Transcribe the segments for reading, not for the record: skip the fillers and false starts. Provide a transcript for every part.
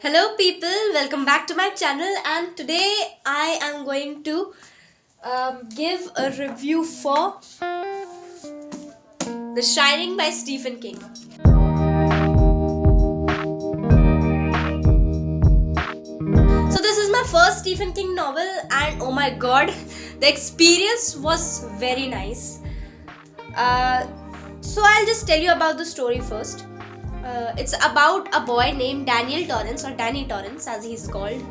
Hello, people, welcome back to my channel. And today I am going to give a review for The Shining by Stephen King. So, this is my first Stephen King novel, and oh my god, the experience was very nice. So, I'll just tell you about the story first. It's about a boy named Daniel Torrance, or Danny Torrance as he's called.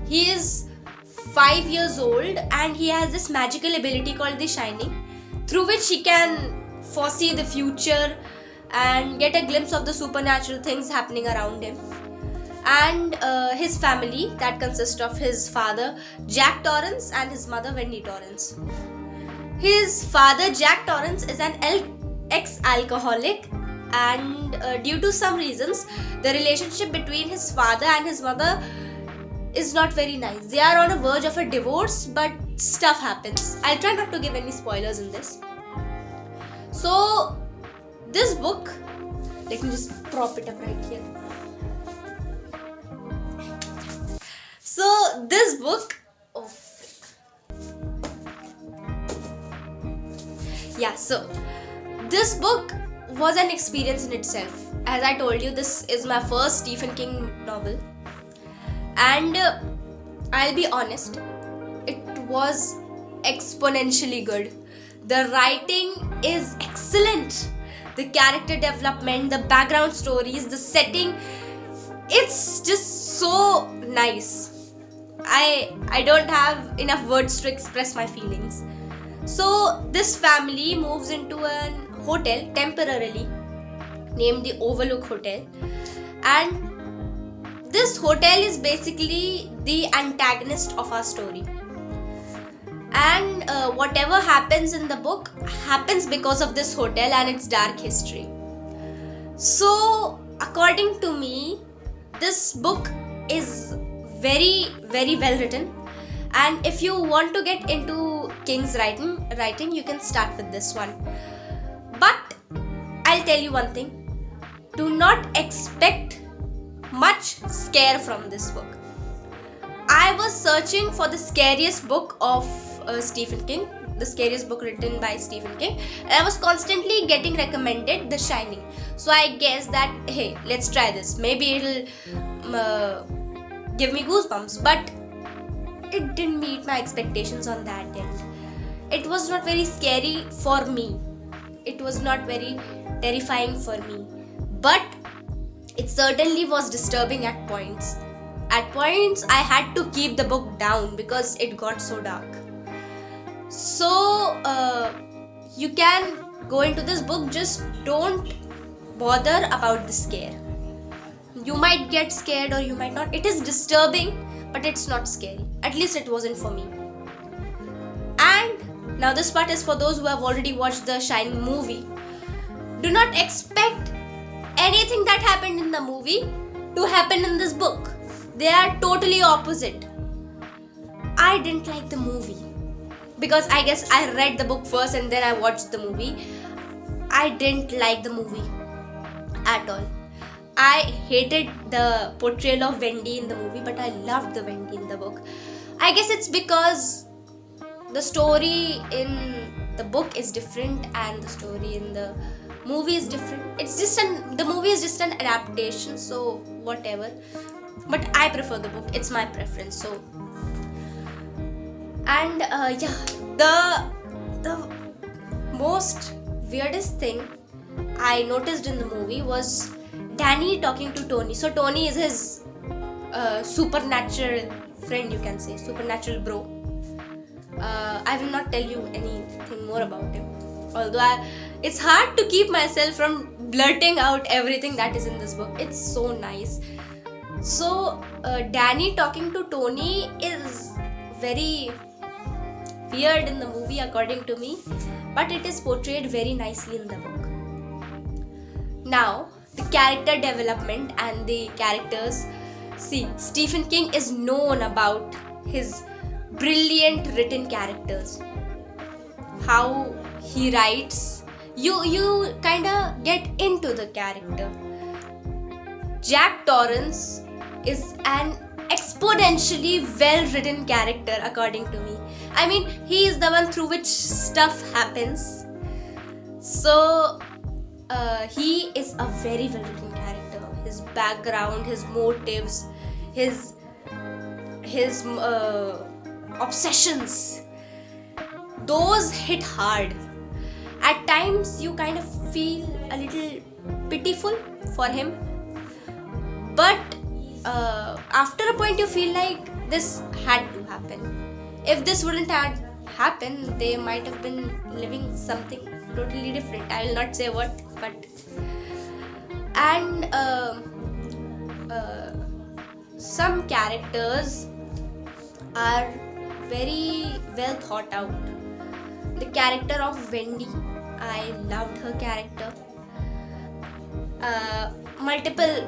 He is 5 years old and he has this magical ability called The Shining, through which he can foresee the future and get a glimpse of the supernatural things happening around him. And his family, that consists of his father Jack Torrance and his mother Wendy Torrance. His father Jack Torrance is an ex-alcoholic, and due to some reasons the relationship between his father and his mother is not very nice. They are on a verge of a divorce, but stuff happens. I'll try not to give any spoilers in this. So this book, let me just prop it up right here. So this book, so this book was an experience in itself. As I told you, this is my first Stephen King novel, and I'll be honest, it was exponentially good. The writing is excellent, the character development, the background stories, the setting, it's just so nice. I don't have enough words to express my feelings. So this family moves into an hotel temporarily named the Overlook Hotel, and this hotel is basically the antagonist of our story. And whatever happens in the book happens because of this hotel and its dark history. So according to me, this book is very, very well written, and if you want to get into King's writing, you can start with this one. But I'll tell you one thing, do not expect much scare from this book. I was searching for the scariest book of Stephen King, the scariest book written by Stephen King, and I was constantly getting recommended The Shining. So I guessed that, hey, let's try this, maybe it'll give me goosebumps, but it didn't meet my expectations on that end. It was not very scary for me. It was not very terrifying for me, but it certainly was disturbing at points. At points, I had to keep the book down because it got so dark. So, you can go into this book, just don't bother about the scare. You might get scared or you might not. It is disturbing, but it's not scary. At least it wasn't for me. And now this part is for those who have already watched the Shining movie. Do not expect anything that happened in the movie to happen in this book. They are totally opposite. I didn't like the movie because I guess I read the book first and then I watched the movie. I didn't like the movie at all. I hated the portrayal of Wendy in the movie, but I loved the Wendy in the book. I guess it's because the story in the book is different and the story in the movie is different. It's just the movie is just an adaptation, so whatever. But I prefer the book. It's my preference. So, and the most weirdest thing I noticed in the movie was Danny talking to Tony. So Tony is his supernatural friend, you can say, supernatural bro. I will not tell you anything more about him. Although it's hard to keep myself from blurting out everything that is in this book. It's so nice. So Danny talking to Tony is very weird in the movie according to me, but it is portrayed very nicely in the book. Now, the character development and the characters. See, Stephen King is known about his brilliant written characters. How he writes, you kind of get into the character. Jack Torrance is an exponentially well written character, according to me. I mean, he is the one through which stuff happens. So, he is a very well written character. His background, his motives, his obsessions, those hit hard. At times, you kind of feel a little pitiful for him, but after a point, you feel like this had to happen. If this wouldn't have happened, they might have been living something totally different. I will not say what, but and some characters are very well thought out. The character of Wendy, I loved her character.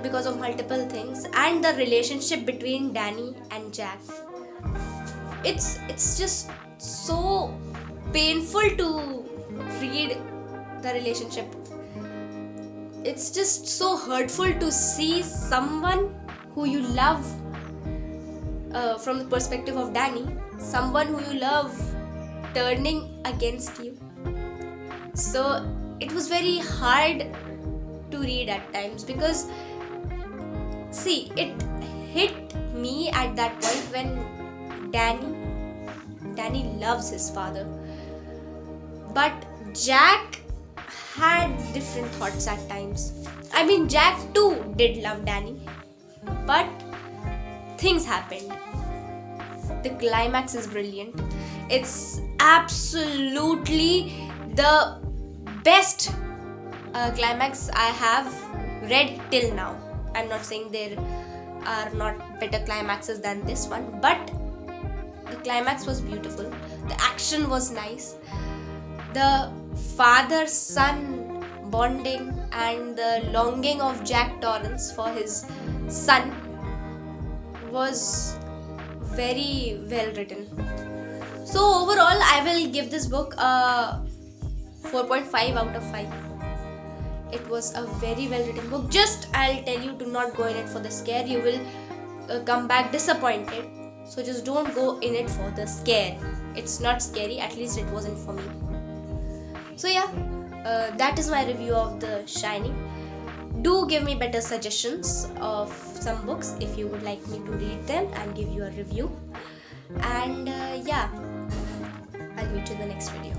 Because of multiple things, and the relationship between Danny and Jack. It's just so painful to read the relationship. It's just so hurtful to see someone who you love, from the perspective of Danny, someone who you love turning against you. So it was very hard to read at times, because see, it hit me at that point when Danny loves his father, but Jack had different thoughts at times. I mean, Jack too did love Danny, but things happened. The climax is brilliant. It's absolutely the best climax I have read till now. I'm not saying there are not better climaxes than this one, but the climax was beautiful. The action was nice. The father-son bonding and the longing of Jack Torrance for his son was very well written. So overall, I will give this book a 4.5 out of 5. It was a very well written book. Just I'll tell you, do not go in it for the scare. You will come back disappointed. So just don't go in it for the scare. It's not scary, at least it wasn't for me. So yeah, that is my review of The Shining. Do give me better suggestions of some books if you would like me to read them and give you a review. And yeah, I'll meet you in the next video.